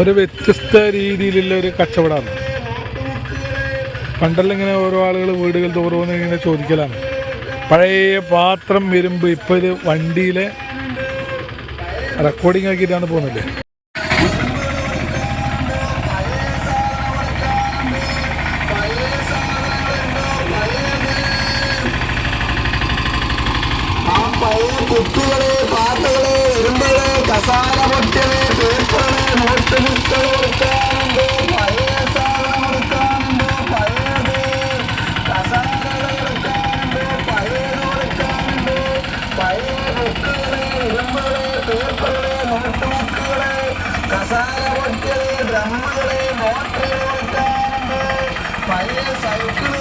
ഒരു വ്യത്യസ്ത രീതിയിലുള്ള ഒരു കച്ചവടമാണ്. പണ്ടെല്ലാം ഇങ്ങനെ ഓരോ ആളുകൾ വീടുകൾ തോറുമെന്ന് ഇങ്ങനെ ചോദിക്കലാണ്. പഴയ പാത്രം വരുമ്പോൾ ഇപ്പോൾ ഇത് വണ്ടിയിലെ റെക്കോർഡിംഗ് ആക്കിയിട്ടാണ് പോകുന്നില്ലേ. കുട്ടികളെ, പാട്ടുകളെ, ഇരുമ്പുകളെ, കസാല പൊട്ടികളെ, പേപ്പറുകളെ, നോട്ട് ബുക്കുകൾ കൊടുക്കാനുണ്ട്, പഴയ സാധനം കൊടുക്കാനുണ്ട്, പഴയത് കസാലകൾ കൊടുക്കാനുണ്ട്, പഴയത് കൊടുക്കാനുണ്ട്, പഴയ ബുക്കുകളെ, ഇരുമ്പുകളെ, പേപ്പറുകളെ, നോട്ട് ബുക്കുകളെ, കസാല പൊട്ടികളെ, ഡ്രമ്മുകളെ, നോട്ടുകൾ കൊടുക്കാനുണ്ട്, പഴയ സൈക്കിള്